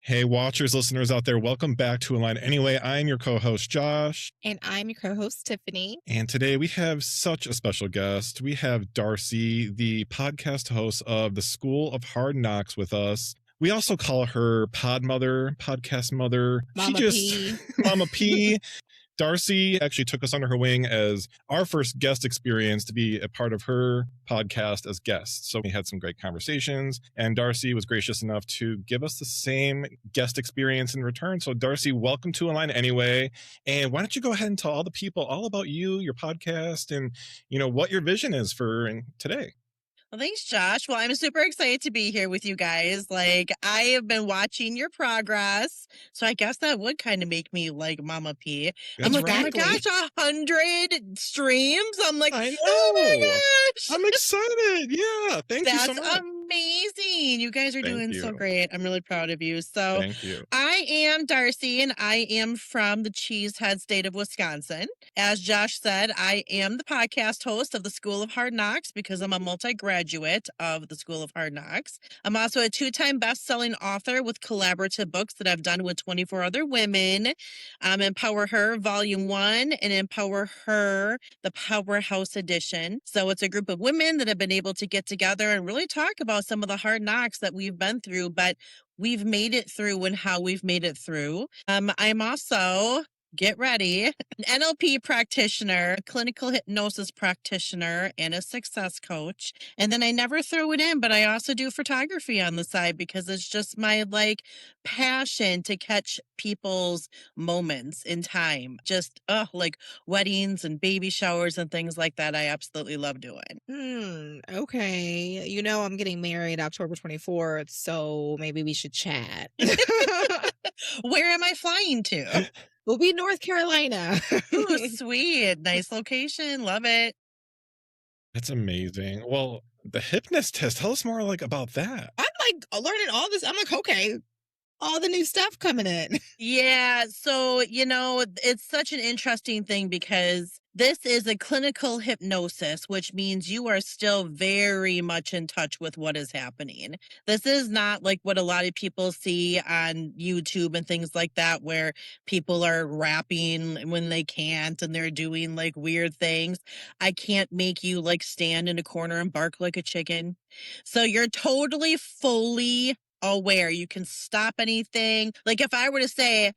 Hey, watchers, listeners out there, welcome back to Align Anyway. I'm your co host, Josh. And I'm your co-host, Tiffany. And today we have such a special guest. We have Darcie, the podcast host of the School of Hard Knocks, with us. We also call her Pod Mother, Podcast Mother. Mama P. Mama P. Darcie actually took us under her wing as our first guest experience to be a part of her podcast as guests. So we had some great conversations, and Darcie was gracious enough to give us the same guest experience in return. So Darcie, welcome to Align Anyway. And why don't you go ahead and tell all the people all about you, your podcast, and what your vision is for today. Well, thanks, Josh. Well, I'm super excited to be here with you guys. Like, I have been watching your progress, so I guess that would kind of make me like Mama P. I'm like, oh my gosh, 100 streams. I'm like, I know. Oh my gosh. I'm excited. Yeah, thank you so much. That's amazing. You guys are doing so great. I'm really proud of you. So, thank you. I am Darcie, and I am from the Cheesehead state of Wisconsin. As Josh said, I am the podcast host of the School of Hard Knocks because I'm a multi-graduate of the School of Hard Knocks. I'm also a 2-time best-selling author with collaborative books that I've done with 24 other women. Empower Her Volume 1 and Empower Her, the Powerhouse Edition. So it's a group of women that have been able to get together and really talk about some of the hard knocks that we've been through, but we've made it through and how we've made it through. I'm also, get ready, an NLP practitioner, a clinical hypnosis practitioner, and a success coach. And then I never throw it in, but I also do photography on the side because it's just my passion to catch people's moments in time. Just like weddings and baby showers and things like that. I absolutely love doing. Okay. I'm getting married October 24th, so maybe we should chat. Where am I flying to? We'll be North Carolina. Ooh, sweet. Nice location. Love it. That's amazing. Well, the hypnotist test, tell us more about that. I'm learning all this. I'm like, okay, all the new stuff coming in. Yeah. So, it's such an interesting thing because this is a clinical hypnosis, which means you are still very much in touch with what is happening. This is not like what a lot of people see on YouTube and things like that, where people are rapping when they can't and they're doing weird things. I can't make you stand in a corner and bark like a chicken. So you're totally fully aware. You can stop anything. Like if I were to say,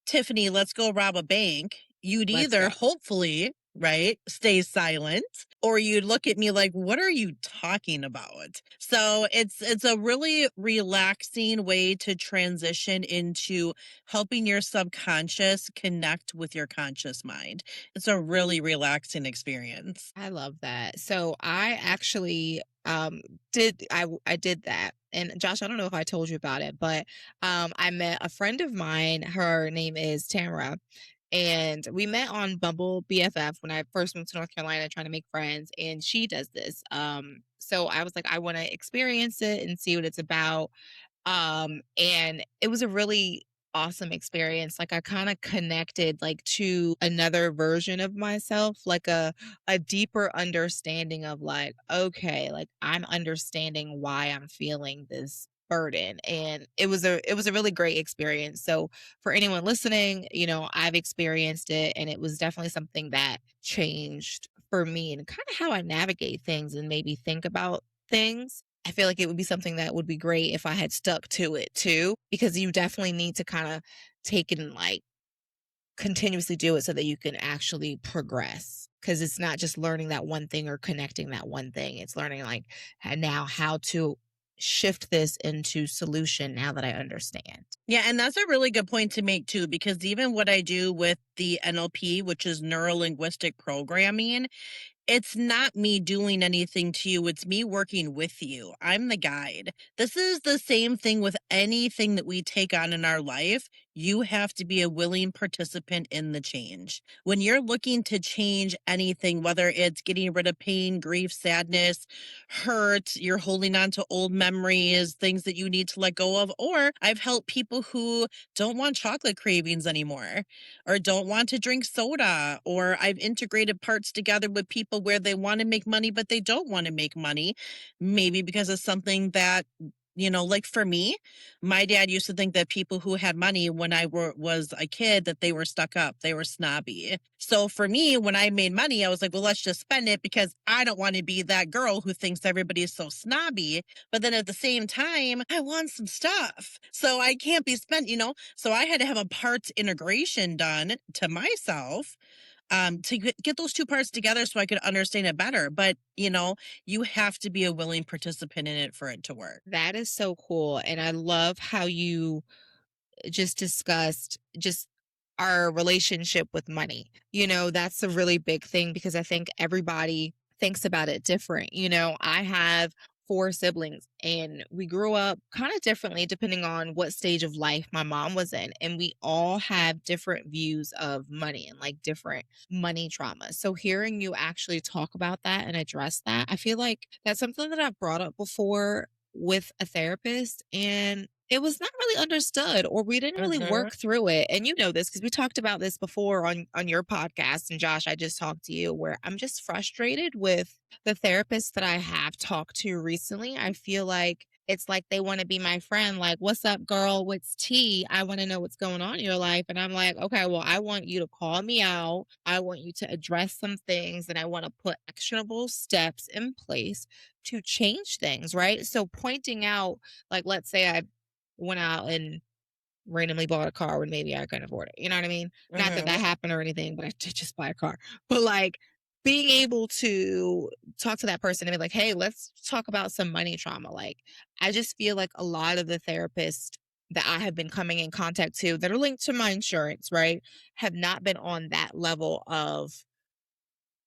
Tiffany, let's go rob a bank, you'd either hopefully, right, stay silent, or you'd look at me like, what are you talking about? So it's a really relaxing way to transition into helping your subconscious connect with your conscious mind. It's a really relaxing experience. I love that. So I actually did that. And Josh, I don't know if I told you about it, but I met a friend of mine. Her name is Tamara. And we met on Bumble BFF when I first moved to North Carolina trying to make friends. And she does this. So I was like, I want to experience it and see what it's about. And it was a really awesome experience. I kind of connected to another version of myself, a deeper understanding of okay, I'm understanding why I'm feeling this burden. And it was a really great experience. So for anyone listening, I've experienced it, and it was definitely something that changed for me and kind of how I navigate things and maybe think about things. I feel like it would be something that would be great if I had stuck to it too, because you definitely need to kind of take it and continuously do it so that you can actually progress. Because it's not just learning that one thing or connecting that one thing. It's learning now how to shift this into solution now that I understand. Yeah, and that's a really good point to make too, because even what I do with the NLP, which is Neuro-Linguistic Programming, it's not me doing anything to you. It's me working with you. I'm the guide. This is the same thing with anything that we take on in our life. You have to be a willing participant in the change. When you're looking to change anything, whether it's getting rid of pain, grief, sadness, hurt, you're holding on to old memories, things that you need to let go of, or I've helped people who don't want chocolate cravings anymore, or don't want to drink soda, or I've integrated parts together with people where they want to make money, but they don't want to make money, maybe because of something that You know, like for me, my dad used to think that people who had money when I was a kid, that they were stuck up, they were snobby. So for me, when I made money, I was like, well, let's just spend it because I don't want to be that girl who thinks everybody is so snobby. But then at the same time, I want some stuff. So I can't be spent, you know? So I had to have a parts integration done to myself to get those two parts together so I could understand it better. But, you know, you have to be a willing participant in it for it to work. That is so cool. And I love how you just discussed just our relationship with money. You know, that's a really big thing because I think everybody thinks about it different. You know, I have four siblings and we grew up kind of differently depending on what stage of life my mom was in. And we all have different views of money and like different money trauma. So hearing you actually talk about that and address that, I feel like that's something that I've brought up before with a therapist and it was not really understood or we didn't really work through it. And you know this because we talked about this before on your podcast. And Josh, I just talked to you where I'm just frustrated with the therapists that I have talked to recently. I feel like it's like they want to be my friend. Like, what's up, girl? What's tea? I want to know what's going on in your life. And I'm like, okay, well, I want you to call me out. I want you to address some things and I want to put actionable steps in place to change things, right? So pointing out, like, let's say I went out and randomly bought a car when maybe I couldn't afford it. You know what I mean? Not that that happened or anything, but I did just buy a car. But like being able to talk to that person and be like, hey, let's talk about some money trauma. Like, I just feel like a lot of the therapists that I have been coming in contact to that are linked to my insurance, right, have not been on that level of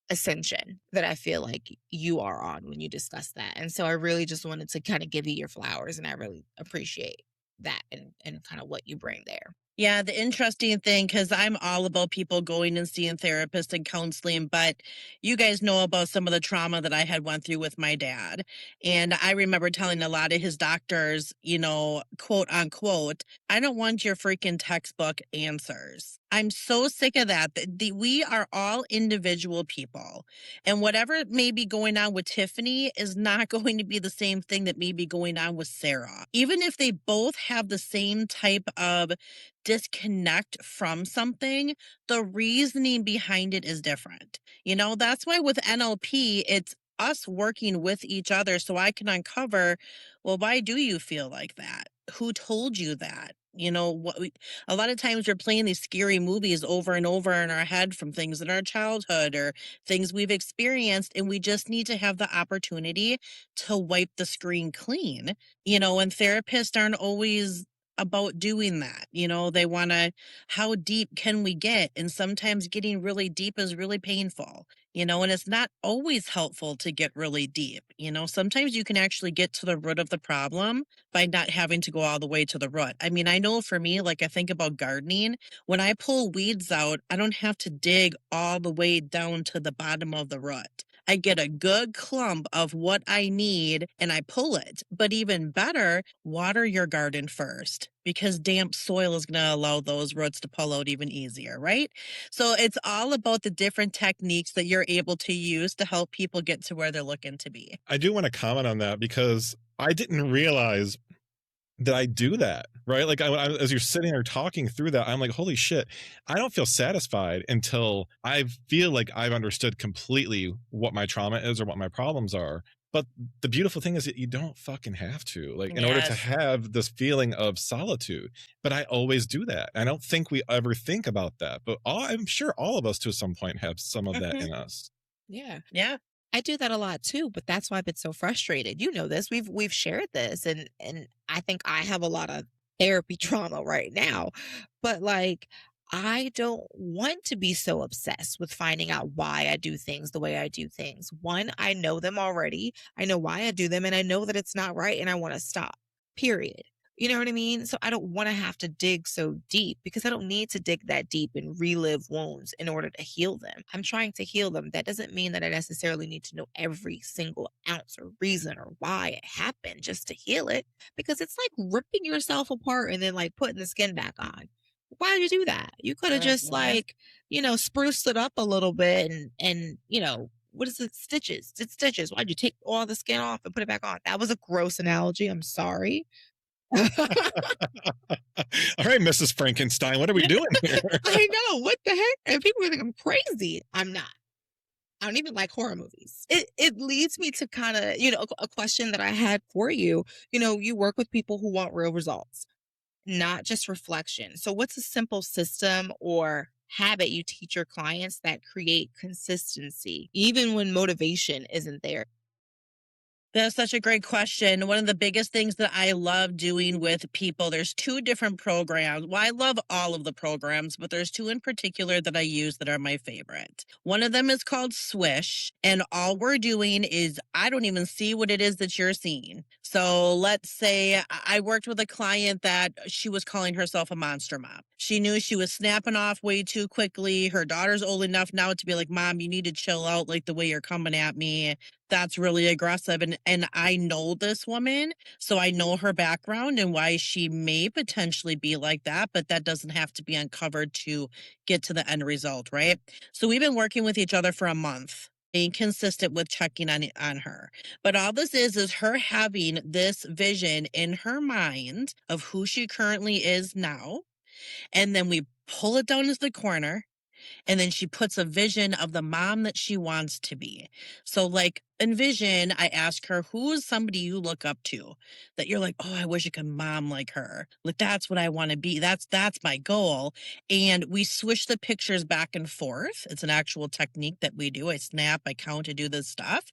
ascension that I feel like you are on when you discuss that. And so I really just wanted to kind of give you your flowers and I really appreciate that and kind of what you bring there. Yeah, the interesting thing, because I'm all about people going and seeing therapists and counseling, but you guys know about some of the trauma that I had went through with my dad. And I remember telling a lot of his doctors, you know, quote unquote, I don't want your freaking textbook answers. I'm so sick of that. We are all individual people. And whatever may be going on with Tiffany is not going to be the same thing that may be going on with Sarah. Even if they both have the same type of disconnect from something, the reasoning behind it is different. You know, that's why with NLP, it's us working with each other so I can uncover, well, why do you feel like that? Who told you that? You know, a lot of times we're playing these scary movies over and over in our head from things in our childhood or things we've experienced. And we just need to have the opportunity to wipe the screen clean, you know, and therapists aren't always about doing that. You know, they want to, how deep can we get? And sometimes getting really deep is really painful, you know, and it's not always helpful to get really deep. You know, sometimes you can actually get to the root of the problem by not having to go all the way to the root. I mean, I know for me, like I think about gardening, when I pull weeds out, I don't have to dig all the way down to the bottom of the root. I get a good clump of what I need and I pull it. But even better, water your garden first because damp soil is going to allow those roots to pull out even easier, right? So it's all about the different techniques that you're able to use to help people get to where they're looking to be. I do want to comment on that because I didn't realize that I do that, right? Like as you're sitting there talking through that, I'm like, holy shit, I don't feel satisfied until I feel like I've understood completely what my trauma is or what my problems are. But the beautiful thing is that you don't fucking have to, like, in order to have this feeling of solitude. But I always do that. I don't think we ever think about that, but I'm sure all of us to some point have some of that in us. Yeah. Yeah. I do that a lot too, but that's why I've been so frustrated. You know this. We've shared this and I think I have a lot of therapy trauma right now. But like I don't want to be so obsessed with finding out why I do things the way I do things. One, I know them already. I know why I do them and I know that it's not right and I want to stop. Period. You know what I mean? So I don't want to have to dig so deep because I don't need to dig that deep and relive wounds in order to heal them. I'm trying to heal them. That doesn't mean that I necessarily need to know every single ounce or reason or why it happened just to heal it because it's like ripping yourself apart and then like putting the skin back on. Why did you do that? You could have just like, you know, spruced it up a little bit and, you know, what is it? Stitches. It's stitches. Why'd you take all the skin off and put it back on? That was a gross analogy. I'm sorry. All right, Mrs. Frankenstein, what are we doing here? I know. What the heck? And people think I'm crazy. I'm not. I don't even like horror movies. It leads me to kind of, a question that I had for you. You work with people who want real results, not just reflection. So what's a simple system or habit you teach your clients that create consistency, even when motivation isn't there? That's such a great question. One of the biggest things that I love doing with people, there's two different programs. Well, I love all of the programs, but there's two in particular that I use that are my favorite. One of them is called Swish, and all we're doing is I don't even see what it is that you're seeing. So let's say I worked with a client that she was calling herself a monster mom. She knew she was snapping off way too quickly. Her daughter's old enough now to be like, Mom, you need to chill out, like the way you're coming at me. That's really aggressive. And I know this woman, so I know her background and why she may potentially be like that, but that doesn't have to be uncovered to get to the end result, right? So we've been working with each other for a month, being consistent with checking on her. But all this is her having this vision in her mind of who she currently is now. And then we pull it down to the corner. And then she puts a vision of the mom that she wants to be. So like envision, I ask her, who is somebody you look up to that you're like, oh, I wish I could mom like her. Like, that's what I want to be. That's my goal. And we swish the pictures back and forth. It's an actual technique that we do. I snap, I count, I do this stuff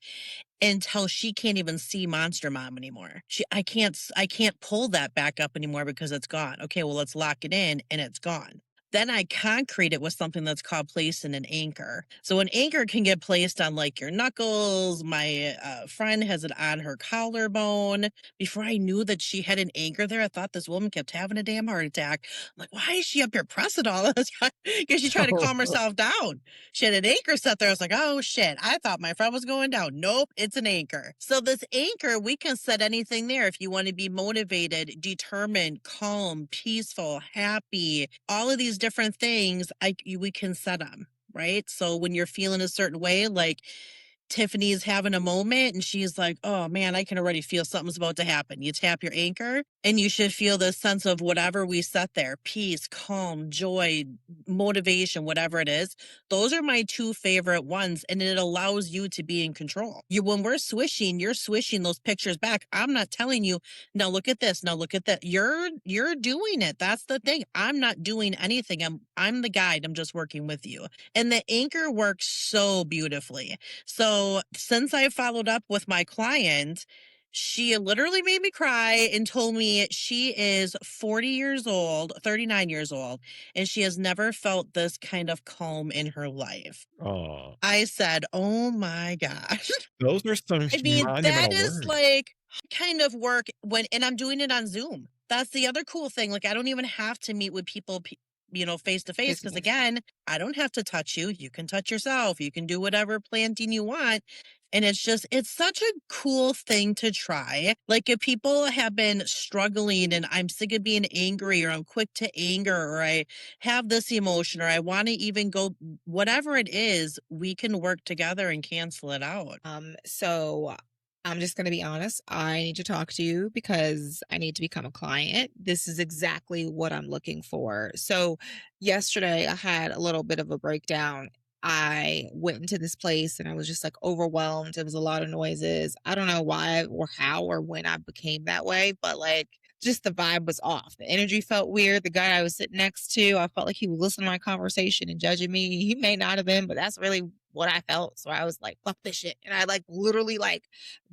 until she can't even see Monster Mom anymore. I can't pull that back up anymore because it's gone. Okay, well, let's lock it in and it's gone. Then I concrete it with something that's called placing an anchor. So an anchor can get placed on like your knuckles. My friend has it on her collarbone. Before I knew that she had an anchor there, I thought this woman kept having a damn heart attack. I'm like, why is she up here pressing all the time? Because she's trying to calm herself down. She had an anchor set there. I was like, oh shit, I thought my friend was going down. Nope, it's an anchor. So this anchor, we can set anything there if you want to be motivated, determined, calm, peaceful, happy, all of these different things we can set them, right? So when you're feeling a certain way, like Tiffany's having a moment and she's like, oh man, I can already feel something's about to happen. You tap your anchor and you should feel this sense of whatever we set there, peace, calm, joy, motivation, whatever it is. Those are my two favorite ones. And it allows you to be in control. When we're swishing, you're swishing those pictures back. I'm not telling you, now look at this. Now look at that. You're doing it. That's the thing. I'm not doing anything. I'm the guide. I'm just working with you. And the anchor works so beautifully. So since I followed up with my client, she literally made me cry and told me she is 40 years old, 39 years old, and she has never felt this kind of calm in her life. Oh, I said, oh my gosh. those are some I mean, that monumental is words. like kind of work and I'm doing it on Zoom. That's the other cool thing. Like, I don't even have to meet with people, face to face. Because again, I don't have to touch you. You can touch yourself. You can do whatever planting you want. And it's such a cool thing to try. Like, if people have been struggling and I'm sick of being angry or I'm quick to anger or I have this emotion or I want to even go, whatever it is, we can work together and cancel it out. So I'm just going to be honest. I need to talk to you because I need to become a client. This is exactly what I'm looking for. So yesterday I had a little bit of a breakdown. I went into this place and I was just like overwhelmed. It was a lot of noises. I don't know why or how or when I became that way, but like just the vibe was off. The energy felt weird. The guy I was sitting next to, I felt like he was listening to my conversation and judging me. He may not have been, but that's really what I felt. So I was like, fuck this shit. And I like literally like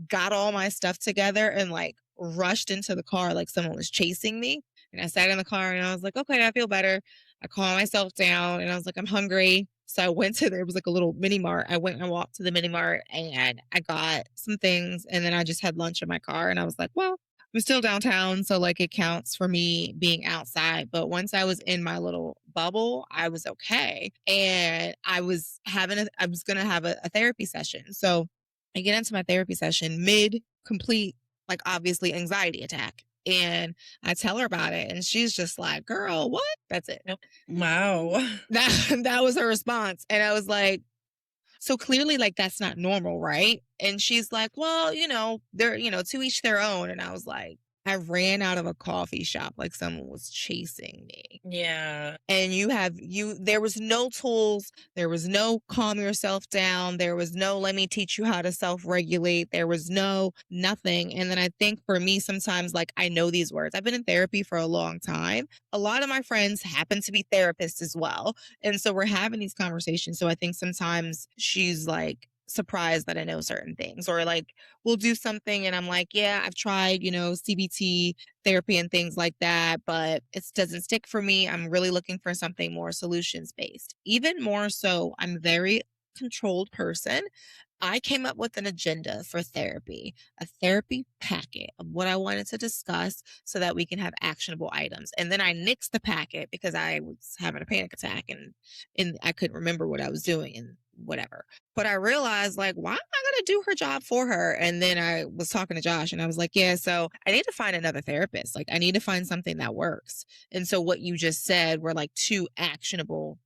got all my stuff together and like rushed into the car like someone was chasing me. And I sat in the car and I was like, okay, I feel better. I calmed myself down and I was like, I'm hungry. So I went to there was like a little mini mart. I went and walked to the mini mart and I got some things and then I just had lunch in my car and I was like, well, I'm still downtown. So like it counts for me being outside. But once I was in my little bubble, I was okay. And I was going to have a therapy session. So I get into my therapy session mid complete, like obviously anxiety attack. And I tell her about it and she's just like, girl, what? That's it. Wow. That was her response. And I was like, So clearly, like, that's not normal, right? And she's like, well, they're, to each their own. And I was like, I ran out of a coffee shop like someone was chasing me. Yeah. And there was no tools, there was no calm yourself down, there was no let me teach you how to self-regulate, there was no nothing. And then I think for me sometimes, like, I know these words. I've been in therapy for a long time. A lot of my friends happen to be therapists as well. And so we're having these conversations. So I think sometimes she's like surprised that I know certain things, or like we'll do something and I'm like, yeah, I've tried, CBT therapy and things like that, but it doesn't stick for me. I'm really looking for something more solutions based. Even more so, I'm a very controlled person. I came up with an agenda for therapy, a therapy packet of what I wanted to discuss so that we can have actionable items. And then I nixed the packet because I was having a panic attack and I couldn't remember what I was doing and whatever. But I realized, like, why am I going to do her job for her? And then I was talking to Josh and I was like, yeah, so I need to find another therapist. Like, I need to find something that works. And so what you just said were like 2 actionable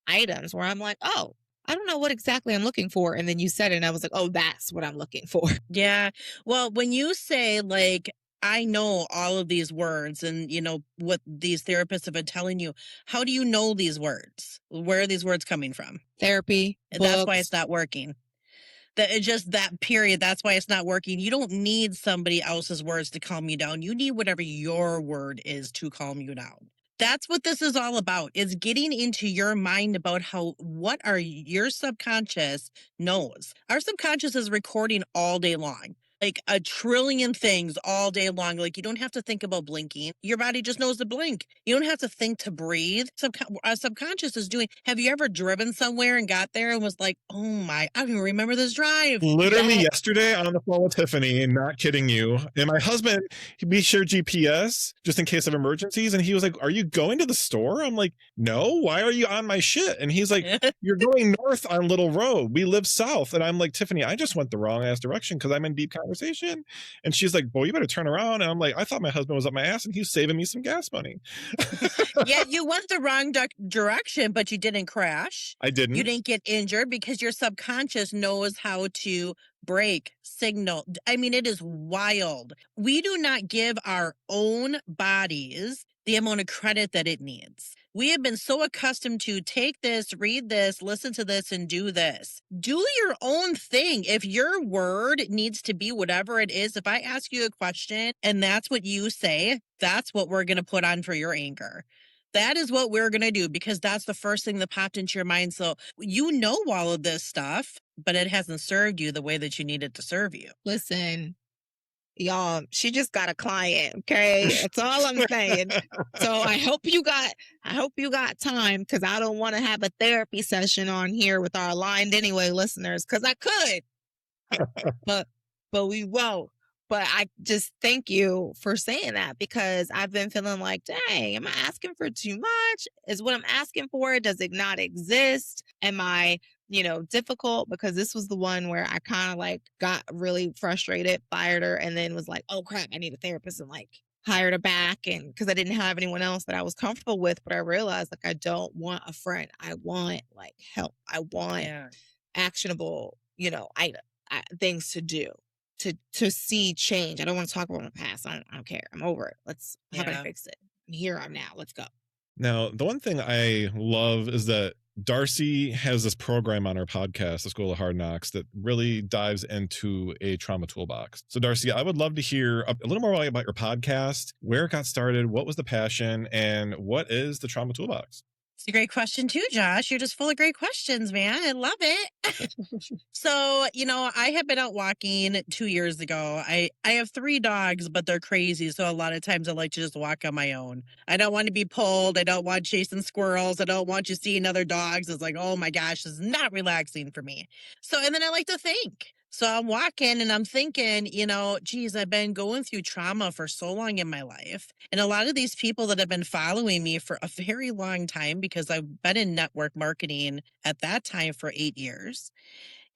items where I'm like, oh, I don't know what exactly I'm looking for. And then you said it and I was like, oh, that's what I'm looking for. Yeah. Well, when you say, like, I know all of these words and, what these therapists have been telling you, how do you know these words? Where are these words coming from? Therapy, And that's why books. it's not working. Just that period. That's why it's not working. You don't need somebody else's words to calm you down. You need whatever your word is to calm you down. That's what this is all about, is getting into your mind about what your subconscious knows. Our subconscious is recording all day long, like a trillion things all day long. Like, you don't have to think about blinking. Your body just knows to blink. You don't have to think to breathe. Our subconscious is doing. Have you ever driven somewhere and got there and was like, oh my, I don't even remember this drive. Literally yesterday on the phone with Tiffany, not kidding you. And my husband, we share GPS just in case of emergencies. And he was like, are you going to the store? I'm like, no, why are you on my shit? And he's like, you're going north on Little Road. We live south. And I'm like, Tiffany, I just went the wrong ass direction because I'm in deep conversation. And she's like, well, you better turn around. And I'm like, I thought my husband was up my ass and he's saving me some gas money. Yeah, you went the wrong direction, but you didn't crash. I didn't. You didn't get injured because your subconscious knows how to brake, signal. I mean, it is wild. We do not give our own bodies the amount of credit that it needs. We have been so accustomed to take this, read this, listen to this, and do this. Do your own thing. If your word needs to be whatever it is, if I ask you a question and that's what you say, that's what we're going to put on for your anchor. That is what we're going to do because that's the first thing that popped into your mind. So you know all of this stuff, but it hasn't served you the way that you need it to serve you. Listen, y'all, she just got a client, okay? That's all I'm saying. So I hope you got time, because I don't want to have a therapy session on here with our Aligned Anyway listeners, because I could. but we won't. But I just thank you for saying that, because I've been feeling like, dang, am I asking for too much? Is what I'm asking for, does it not exist? Am I, difficult? Because this was the one where I kind of like got really frustrated, fired her, and then was like, oh crap, I need a therapist, and like hired her back. And because I didn't have anyone else that I was comfortable with, but I realized like I don't want a friend. I want like help. I want actionable, things to do. To see change. I don't want to talk about my past. I don't care. I'm over it. How can I fix it? I'm here. I'm now. Let's go. Now, the one thing I love is that Darcie has this program on her podcast, The School of Hard Knocks, that really dives into a trauma toolbox. So, Darcie, I would love to hear a little more about your podcast, where it got started, what was the passion, and what is the trauma toolbox? It's a great question too, Josh. You're just full of great questions, man. I love it. So, I have been out walking 2 years ago. I have 3 dogs, but they're crazy. So a lot of times I like to just walk on my own. I don't want to be pulled. I don't want chasing squirrels. I don't want you seeing other dogs. It's like, oh my gosh, this is not relaxing for me. So, and then I like to think. So I'm walking and I'm thinking, geez, I've been going through trauma for so long in my life. And a lot of these people that have been following me for a very long time, because I've been in network marketing at that time for 8 years,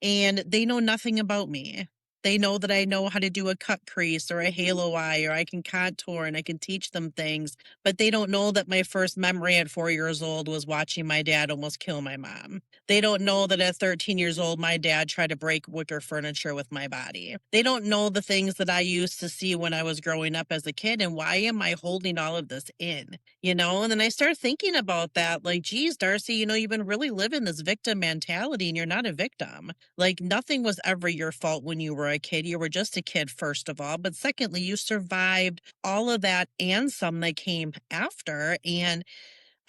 and they know nothing about me. They know that I know how to do a cut crease or a halo eye, or I can contour and I can teach them things. But they don't know that my first memory at 4 years old was watching my dad almost kill my mom. They don't know that at 13 years old, my dad tried to break wicker furniture with my body. They don't know the things that I used to see when I was growing up as a kid. And why am I holding all of this in? You know, and then I start thinking about that, like, geez, Darcie, you know, you've been really living this victim mentality and you're not a victim. Like, nothing was ever your fault when you were a kid. You were just a kid, first of all. But secondly, you survived all of that and some that came after. And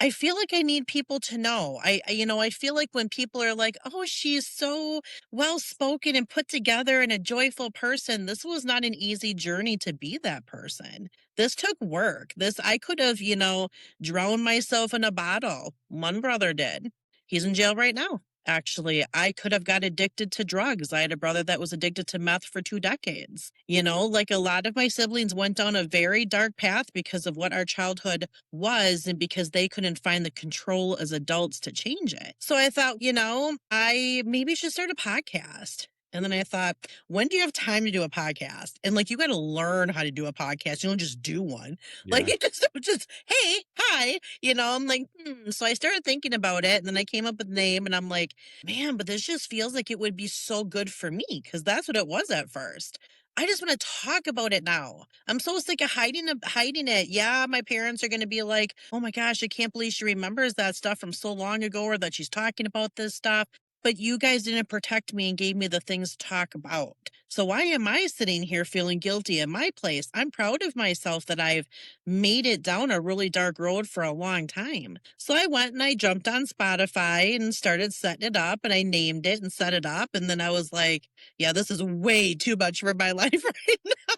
I feel like I need people to know. You know, I feel like when people are like, oh, she's so well spoken and put together and a joyful person, this was not an easy journey to be that person. This took work. I could have, you know, drowned myself in a bottle. One brother did. He's in jail right now. Actually, I could have got addicted to drugs. I had a brother that was addicted to meth for 2 decades. You know, like a lot of my siblings went down a very dark path because of what our childhood was and because they couldn't find the control as adults to change it. So I thought, you know, I maybe should start a podcast. And then I thought, when do you have time to do a podcast? And like, you got to learn how to do a podcast. You don't just do one. Like, Yeah. you just, hey, hi, you know, I'm like, So I started thinking about it. And then I came up with a name and I'm like, man, but this just feels like it would be so good for me because that's what it was at first. I just want to talk about it now. I'm so sick of hiding it. Yeah, my parents are going to be like, "Oh my gosh, I can't believe she remembers that stuff from so long ago or that she's talking about this stuff." But you guys didn't protect me and gave me the things to talk about. So why am I sitting here feeling guilty in my place? I'm proud of myself that I've made it down a really dark road for a long time. So I went and I jumped on Spotify and started setting it up and I named it and set it up. And then I was like, yeah, this is way too much for my life right now.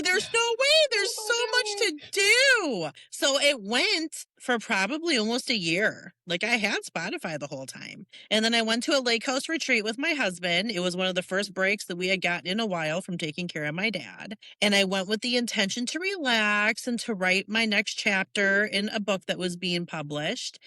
There's no way. There's so much to do. So it went for probably almost a year. Like I had Spotify the whole time. And then I went to a lake house retreat with my husband. It was one of the first breaks that we had gotten in a while from taking care of my dad. And I went with the intention to relax and to write my next chapter in a book that was being published.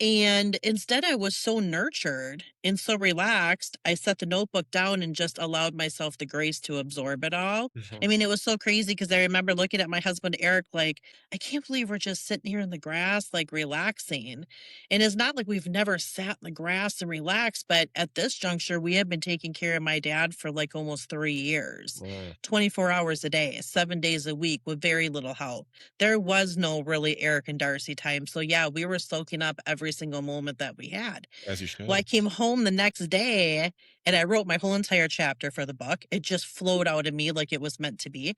And instead, I was so nurtured and so relaxed. I set the notebook down and just allowed myself the grace to absorb it all. I mean, it was so crazy because I remember looking at my husband, Eric, like, I can't believe we're just sitting here in the grass, like relaxing. And it's not like we've never sat in the grass and relaxed, but at this juncture, we have been taking care of my dad for like almost 3 years, Wow. 24 hours a day, 7 days a week with very little help. There was no really Eric and Darcie time. So yeah, we were soaking up every single moment that we had. As you should. Well, I came home the next day and I wrote my whole entire chapter for the book. It just flowed out of me like it was meant to be.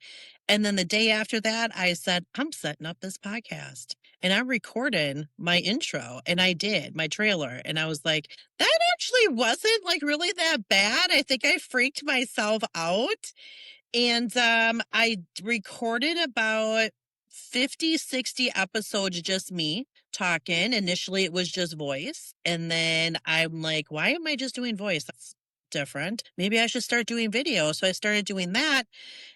And then the day after that, I said, I'm setting up this podcast and I'm recording my intro. And I did my trailer. And I was like, that actually wasn't like really that bad. I think I freaked myself out. And I recorded about 50, 60 episodes, just me talking. Initially, it was just voice. And then I'm like, why am I just doing voice? That's different. Maybe I should start doing video. So I started doing that.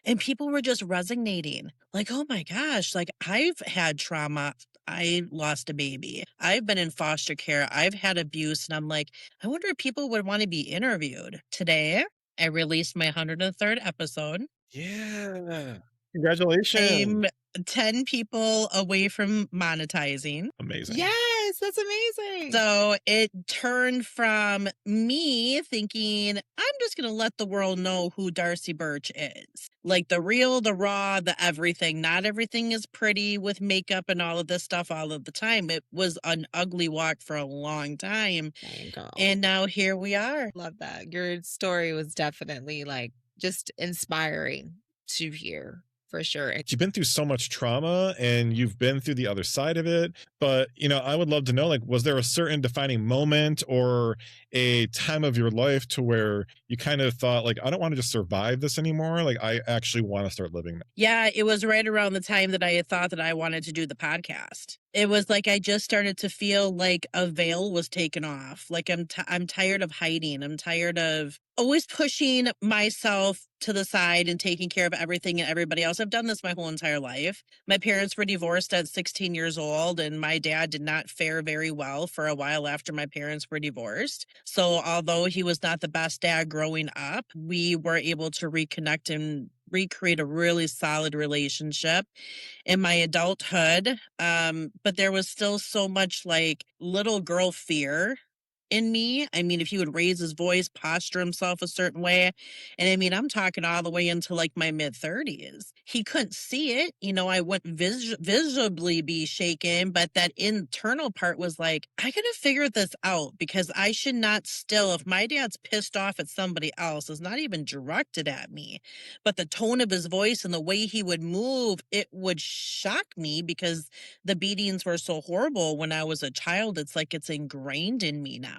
And people were just resonating like, oh my gosh, like I've had trauma. I lost a baby. I've been in foster care. I've had abuse. And I'm like, I wonder if people would want to be interviewed. Today, I released my 103rd episode. Yeah. Congratulations. I'm 10 people away from monetizing. Amazing. Yes, that's amazing. So it turned from me thinking, I'm just going to let the world know who Darcie Burtch is. Like the real, the raw, the everything. Not everything is pretty with makeup and all of this stuff all of the time. It was an ugly walk for a long time. Dang, girl. And now here we are. Love that. Your story was definitely like just inspiring to hear. For sure. You've been through so much trauma and you've been through the other side of it. But, you know, I would love to know, like, was there a certain defining moment or a time of your life to where you kind of thought, like, I don't want to just survive this anymore. Like, I actually want to start living. Yeah, it was right around the time that I had thought that I wanted to do the podcast. It was like I just started to feel like a veil was taken off. Like I'm tired of hiding. I'm tired of always pushing myself to the side and taking care of everything and everybody else. I've done this my whole entire life. My parents were divorced at 16 years old, and my dad did not fare very well for a while after my parents were divorced. So although he was not the best dad growing up, we were able to reconnect and recreate a really solid relationship in my adulthood. But there was still so much like little girl fear in me. I mean, if he would raise his voice, posture himself a certain way. And I mean, I'm talking all the way into like my mid 30s. He couldn't see it. You know, I wouldn't visibly be shaken, but that internal part was like, I gotta figure this out because I should not still, if my dad's pissed off at somebody else, it's not even directed at me, but the tone of his voice and the way he would move, it would shock me because the beatings were so horrible when I was a child. It's like it's ingrained in me now.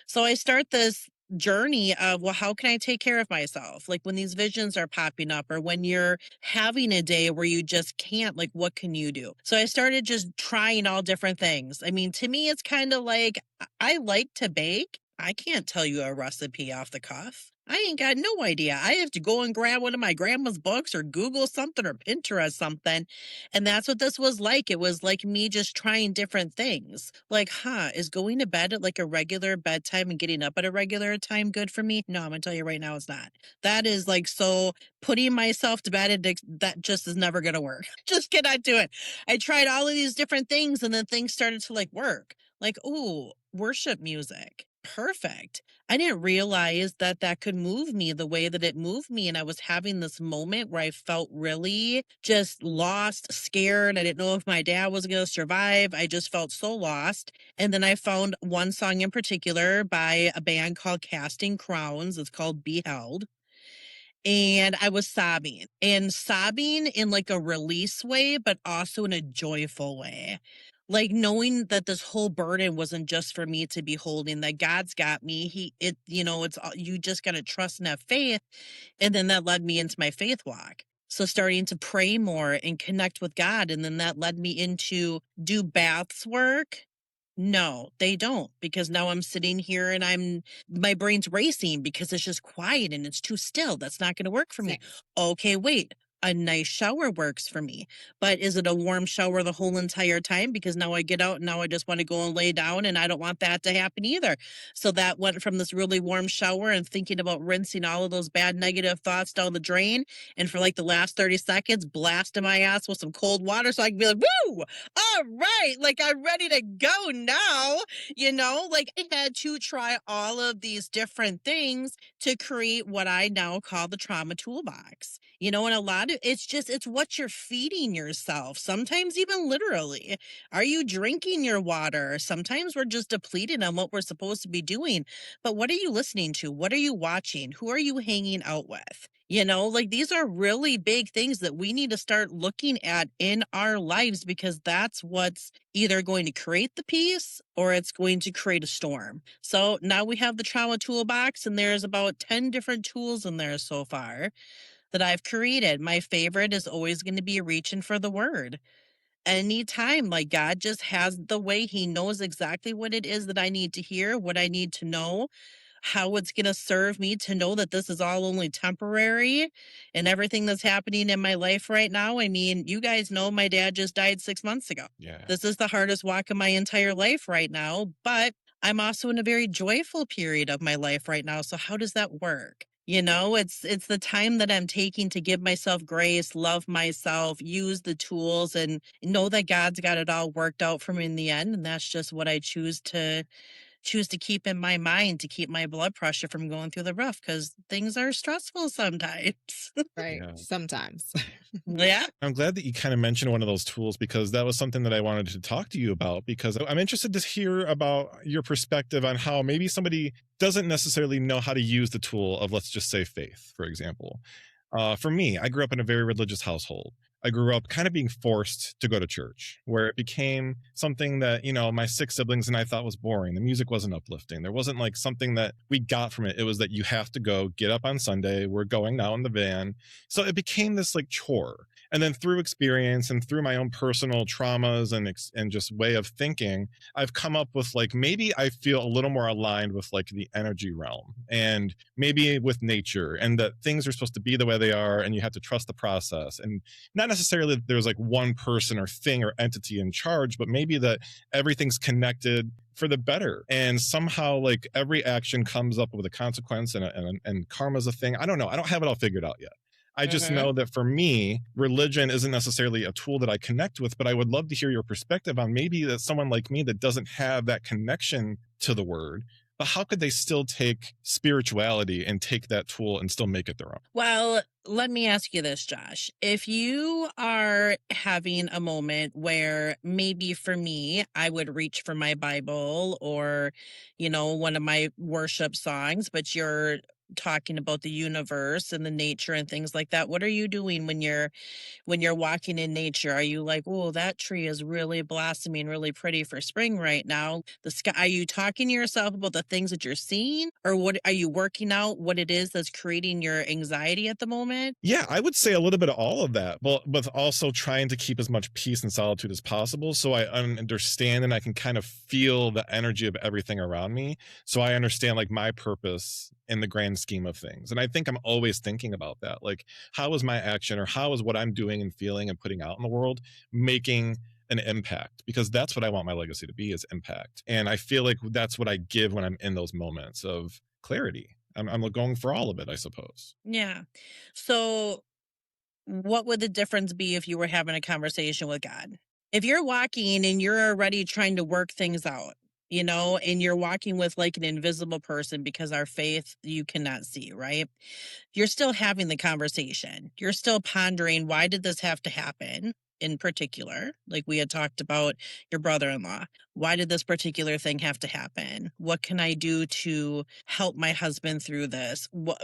So I start this journey of, well, how can I take care of myself? Like when these visions are popping up or when you're having a day where you just can't, like, what can you do? So I started just trying all different things. I mean, to me, it's kind of like I like to bake. I can't tell you a recipe off the cuff. I ain't got no idea. I have to go and grab one of my grandma's books or Google something or Pinterest something. And that's what this was like. It was like me just trying different things. Like, is going to bed at like a regular bedtime and getting up at a regular time good for me? No, I'm going to tell you right now, it's not. That is like, so putting myself to bed, that just is never going to work. Just cannot do it. I tried all of these different things and then things started to like work. Like, ooh, worship music. Perfect. I didn't realize that that could move me the way that it moved me. And I was having this moment where I felt really just lost, scared. I didn't know if my dad was going to survive. I just felt so lost. And then I found one song in particular by a band called Casting Crowns. It's called Beheld. And I was sobbing in like a release way, but also in a joyful way. Like knowing that this whole burden wasn't just for me to be holding, that God's got me. You just got to trust and have faith. And then that led me into my faith walk. So starting to pray more and connect with God. And then that led me into do baths work? No, they don't, because now I'm sitting here and my brain's racing because it's just quiet and it's too still. That's not going to work for me. Okay, wait. A nice shower works for me, but is it a warm shower the whole entire time? Because now I get out and now I just want to go and lay down and I don't want that to happen either. So that went from this really warm shower and thinking about rinsing all of those bad negative thoughts down the drain. And for like the last 30 seconds, blasting my ass with some cold water so I can be like, woo, all right, like I'm ready to go now. Like I had to try all of these different things to create what I now call the trauma toolbox. And a lot of it's what you're feeding yourself. Sometimes even literally. Are you drinking your water? Sometimes we're just depleted on what we're supposed to be doing. But what are you listening to? What are you watching? Who are you hanging out with? Like these are really big things that we need to start looking at in our lives because that's what's either going to create the peace or it's going to create a storm. So now we have the trauma toolbox and there's about 10 different tools in there so far that I've created. My favorite is always going to be reaching for the word. Anytime, like God just has the way he knows exactly what it is that I need to hear, what I need to know, how it's going to serve me to know that this is all only temporary and everything that's happening in my life right now. I mean, you guys know my dad just died 6 months ago. Yeah. This is the hardest walk of my entire life right now, but I'm also in a very joyful period of my life right now. So how does that work? It's the time that I'm taking to give myself grace, love myself, use the tools and know that God's got it all worked out for me in the end. And that's just what I choose to keep in my mind to keep my blood pressure from going through the roof because things are stressful sometimes. Right. Yeah. Sometimes. Yeah. I'm glad that you kind of mentioned one of those tools because that was something that I wanted to talk to you about because I'm interested to hear about your perspective on how maybe somebody doesn't necessarily know how to use the tool of, let's just say, faith, for example. For me, I grew up in a very religious household. I grew up kind of being forced to go to church, where it became something that, my 6 siblings and I thought was boring. The music wasn't uplifting. There wasn't like something that we got from it. It was that you have to go get up on Sunday. We're going now in the van. So it became this like chore. And then through experience and through my own personal traumas and just way of thinking, I've come up with like, maybe I feel a little more aligned with like the energy realm and maybe with nature, and that things are supposed to be the way they are and you have to trust the process. And not necessarily that there's like one person or thing or entity in charge, but maybe that everything's connected for the better. And somehow like every action comes up with a consequence, and karma's a thing. I don't know. I don't have it all figured out yet. I just know that for me, religion isn't necessarily a tool that I connect with, but I would love to hear your perspective on maybe that someone like me that doesn't have that connection to the word, but how could they still take spirituality and take that tool and still make it their own? Well, let me ask you this, Josh. If you are having a moment where maybe for me, I would reach for my Bible or, one of my worship songs, but you're talking about the universe and the nature and things like that. What are you doing when you're walking in nature? Are you like, oh, that tree is really blossoming, really pretty for spring right now? The sky, are you talking to yourself about the things that you're seeing, or what are you working out what it is that's creating your anxiety at the moment? Yeah, I would say a little bit of all of that, but also trying to keep as much peace and solitude as possible, so I understand and I can kind of feel the energy of everything around me, so I understand like my purpose in the grand scheme of things. And I think I'm always thinking about that. Like, how is my action, or how is what I'm doing and feeling and putting out in the world making an impact? Because that's what I want my legacy to be, is impact. And I feel like that's what I give when I'm in those moments of clarity. I'm going for all of it, I suppose. Yeah. So what would the difference be if you were having a conversation with God? If you're walking and you're already trying to work things out, and you're walking with like an invisible person, because our faith you cannot see, right? You're still having the conversation. You're still pondering, why did this have to happen? In particular, like we had talked about your brother-in-law. Why did this particular thing have to happen? What can I do to help my husband through this? What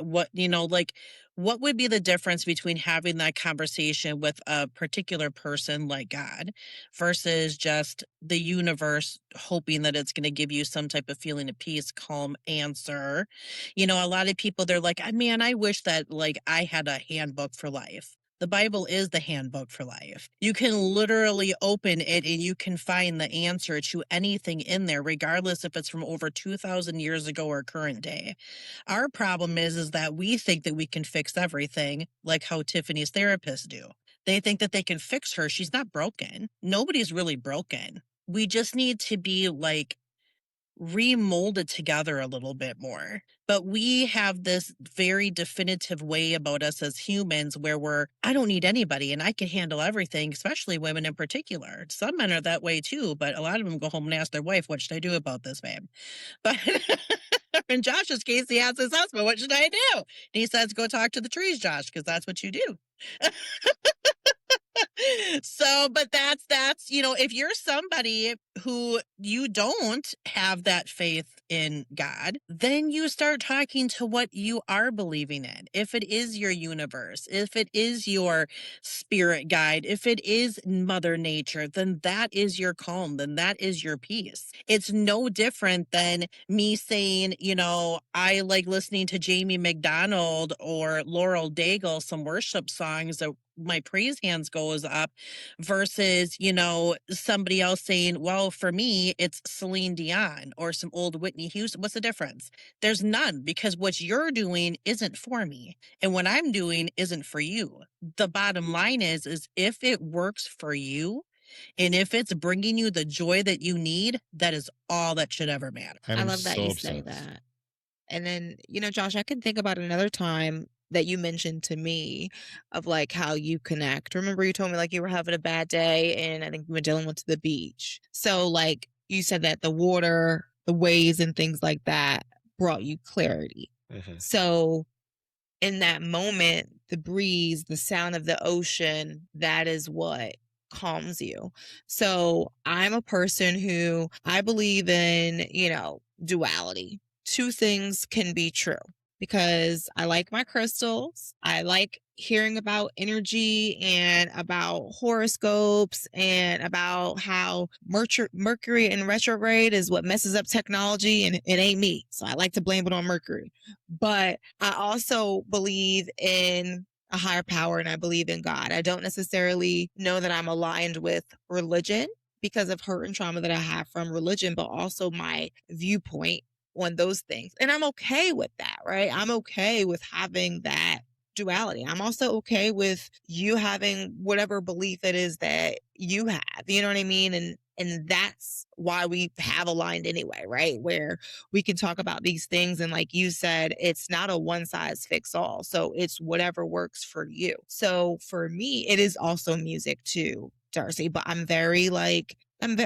what would be the difference between having that conversation with a particular person like God versus just the universe hoping that it's going to give you some type of feeling of peace, calm answer? A lot of people, they're like, man, I wish that like I had a handbook for life. The Bible is the handbook for life. You can literally open it and you can find the answer to anything in there, regardless if it's from over 2,000 years ago or current day. Our problem is that we think that we can fix everything, like how Tiffany's therapists do. They think that they can fix her. She's not broken. Nobody's really broken. We just need to be like remolded together a little bit more. But we have this very definitive way about us as humans where I don't need anybody and I can handle everything, especially women in particular. Some men are that way too, but a lot of them go home and ask their wife, what should I do about this, babe? But in Josh's case, he asks his husband, what should I do? And he says, go talk to the trees, Josh, because that's what you do. So, but that's, if you're somebody who you don't have that faith in God, then you start talking to what you are believing in. If it is your universe, if it is your spirit guide, if it is Mother Nature, then that is your calm, then that is your peace. It's no different than me saying, I like listening to Jamie McDonald or Laurel Daigle, some worship songs that my praise hands goes up, versus, somebody else saying, well, for me, it's Celine Dion or some old Whitney Houston. What's the difference? There's none, because what you're doing isn't for me. And what I'm doing isn't for you. The bottom line is if it works for you, and if it's bringing you the joy that you need, that is all that should ever matter. I love that you say that. And then, Josh, I can think about another time that you mentioned to me of like how you connect. Remember you told me like you were having a bad day and I think you were dealing with the beach. So like you said that the water, the waves and things like that brought you clarity. Mm-hmm. So in that moment, the breeze, the sound of the ocean, that is what calms you. So I'm a person who I believe in, duality. Two things can be true. Because I like my crystals. I like hearing about energy and about horoscopes and about how Mercury in retrograde is what messes up technology, and it ain't me. So I like to blame it on Mercury. But I also believe in a higher power and I believe in God. I don't necessarily know that I'm aligned with religion because of hurt and trauma that I have from religion, but also my viewpoint on those things. And I'm okay with that, right? I'm okay with having that duality. I'm also okay with you having whatever belief it is that you have. You know what I mean? And that's why we have aligned anyway, right? Where we can talk about these things. And like you said, it's not a one size fits all. So it's whatever works for you. So for me, it is also music too, Darcie, but I'm very like, I'm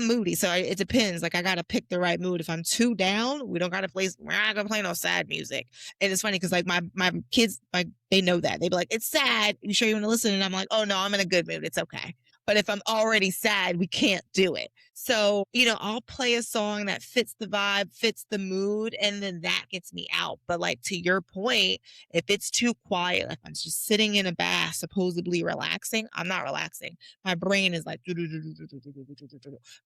moody. So it depends. Like I got to pick the right mood. If I'm too down, we're not going to play no sad music. And it's funny because like my kids, like they know that. They be like, it's sad. You sure you want to listen? And I'm like, oh no, I'm in a good mood. It's okay. But if I'm already sad, we can't do it. So, I'll play a song that fits the vibe, fits the mood, and then that gets me out. But like to your point, if it's too quiet, like I'm just sitting in a bath, supposedly relaxing, I'm not relaxing. My brain is like,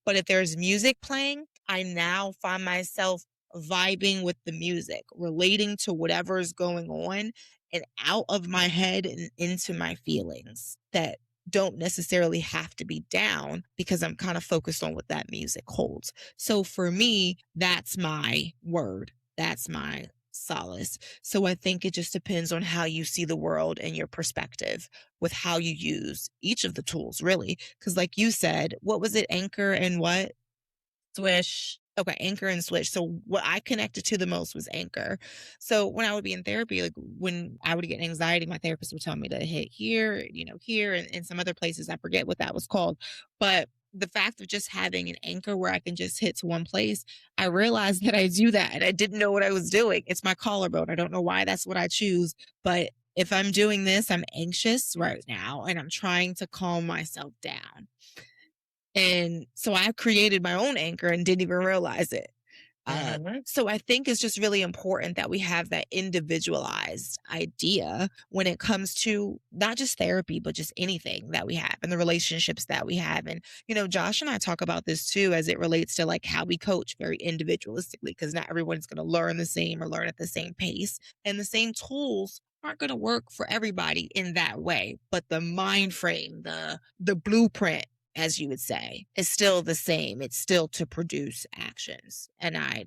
but if there's music playing, I now find myself vibing with the music, relating to whatever is going on and out of my head and into my feelings that don't necessarily have to be down because I'm kind of focused on what that music holds. So for me, that's my word. That's my solace. So I think it just depends on how you see the world and your perspective with how you use each of the tools, really. Because like you said, what was it? Anchor and what? Swish. Okay, Anchor and Switch. So what I connected to the most was Anchor. So when I would be in therapy, like when I would get anxiety, my therapist would tell me to hit here, here and some other places. I forget what that was called. But the fact of just having an anchor where I can just hit to one place, I realized that I do that and I didn't know what I was doing. It's my collarbone. I don't know why that's what I choose. But if I'm doing this, I'm anxious right now and I'm trying to calm myself down. And so I created my own anchor and didn't even realize it. So I think it's just really important that we have that individualized idea when it comes to not just therapy, but just anything that we have and the relationships that we have. And, Josh and I talk about this too, as it relates to like how we coach very individualistically, because not everyone's going to learn the same or learn at the same pace. And the same tools aren't going to work for everybody in that way. But the mind frame, the blueprint, as you would say, is still the same. It's still to produce actions. And I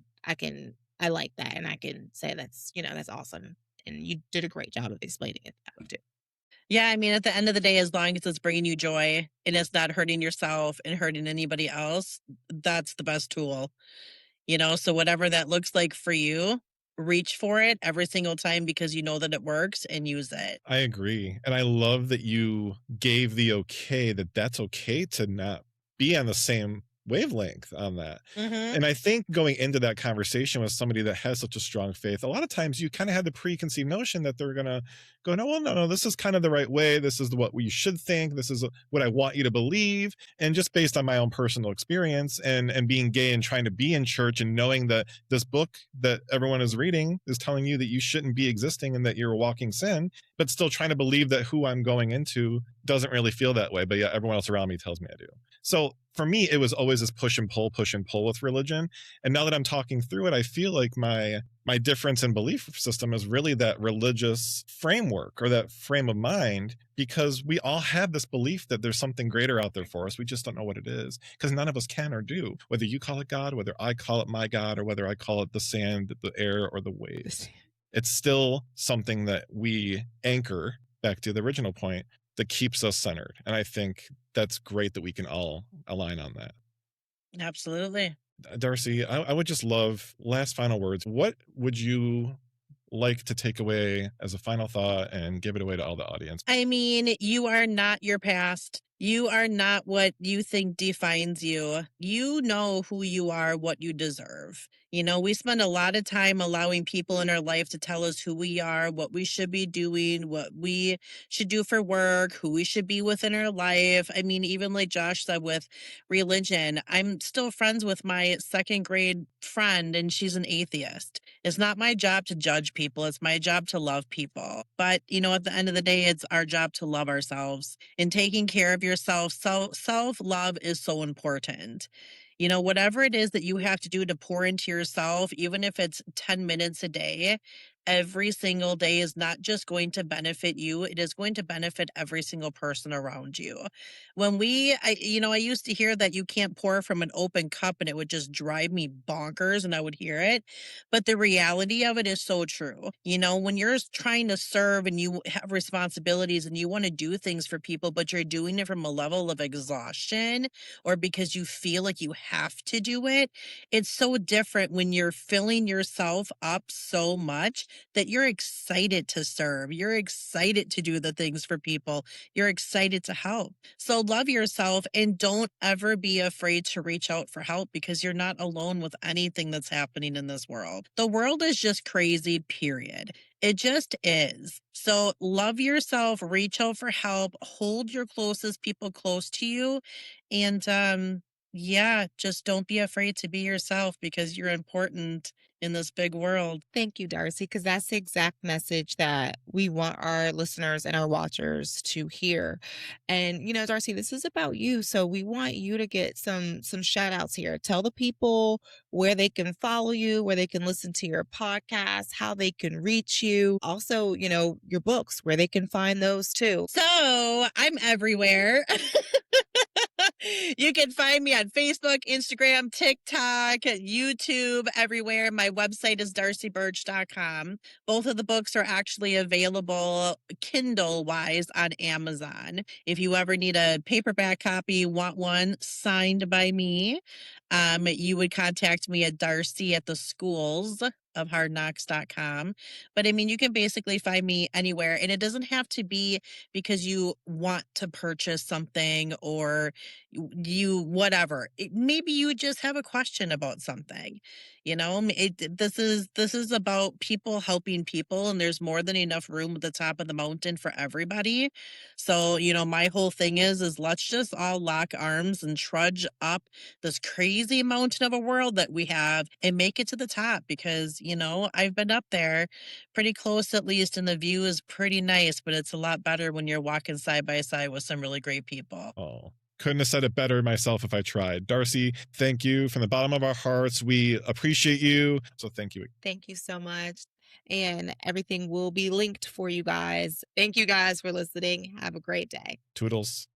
like that. And I can say that's awesome. And you did a great job of explaining it that way too. Yeah, I mean, at the end of the day, as long as it's bringing you joy and it's not hurting yourself and hurting anybody else, that's the best tool. So whatever that looks like for you, reach for it every single time because you know that it works and use it. I agree. And I love that you gave the okay that that's okay to not be on the same wavelength on that. And I think going into that conversation with somebody that has such a strong faith, a lot of times you kind of have the preconceived notion that they're going to go, no, well, no, this is kind of the right way. This is what we should think. This is what I want you to believe. And just based on my own personal experience and being gay and trying to be in church and knowing that this book that everyone is reading is telling you that you shouldn't be existing and that you're a walking sin, but still trying to believe that who I'm going into doesn't really feel that way. But yeah, everyone else around me tells me I do. So for me, it was always this push and pull with religion. And now that I'm talking through it, I feel like my difference in belief system is really that religious framework or that frame of mind, because we all have this belief that there's something greater out there for us. We just don't know what it is because none of us can or do. Whether you call it God, whether I call it my God, or whether I call it the sand, the air, or the waves, it's still something that we anchor back to the original point that keeps us centered. And I think that's great that we can all align on that. Absolutely. Darcie, I would just love last final words. What would you like to take away as a final thought and give it away to all the audience? I mean, you are not your past. You are not what you think defines you. You know who you are, what you deserve. We spend a lot of time allowing people in our life to tell us who we are, what we should be doing, what we should do for work, who we should be with in our life. I mean, even like Josh said with religion, I'm still friends with my second grade friend and she's an atheist. It's not my job to judge people. It's my job to love people. But, at the end of the day, it's our job to love ourselves and taking care of yourself. Self-love is so important. Whatever it is that you have to do to pour into yourself, even if it's 10 minutes a day, every single day is not just going to benefit you, it is going to benefit every single person around you. I used to hear that you can't pour from an open cup and it would just drive me bonkers and I would hear it. But the reality of it is so true. When you're trying to serve and you have responsibilities and you want to do things for people, but you're doing it from a level of exhaustion or because you feel like you have to do it, it's so different when you're filling yourself up so much that you're excited to serve. You're excited to do the things for people. You're excited to help. So love yourself and don't ever be afraid to reach out for help because you're not alone with anything that's happening in this world. The world is just crazy, period. It just is. So love yourself, reach out for help, hold your closest people close to you. And yeah, just don't be afraid to be yourself because you're important in this big world. Thank you, Darcie, because that's the exact message that we want our listeners and our watchers to hear. And Darcie, this is about you, so we want you to get some shout outs here. Tell the people where they can follow you, where they can listen to your podcast, how they can reach you. Also, your books, where they can find those too. So I'm everywhere. You can find me on Facebook, Instagram, TikTok, YouTube, everywhere. My website is darcieburtch.com. Both of the books are actually available Kindle-wise on Amazon. If you ever need a paperback copy, want one signed by me, you would contact me at Darcie at the schools of hardknocks.com. But you can basically find me anywhere, and it doesn't have to be because you want to purchase something or you whatever. Maybe you just have a question about something. This is about people helping people, and there's more than enough room at the top of the mountain for everybody. So my whole thing is let's just all lock arms and trudge up this crazy mountain of a world that we have and make it to the top because I've been up there pretty close at least, and the view is pretty nice, but it's a lot better when you're walking side by side with some really great people. Oh, couldn't have said it better myself if I tried. Darcie, thank you from the bottom of our hearts. We appreciate you. So thank you. Thank you so much. And everything will be linked for you guys. Thank you guys for listening. Have a great day. Toodles.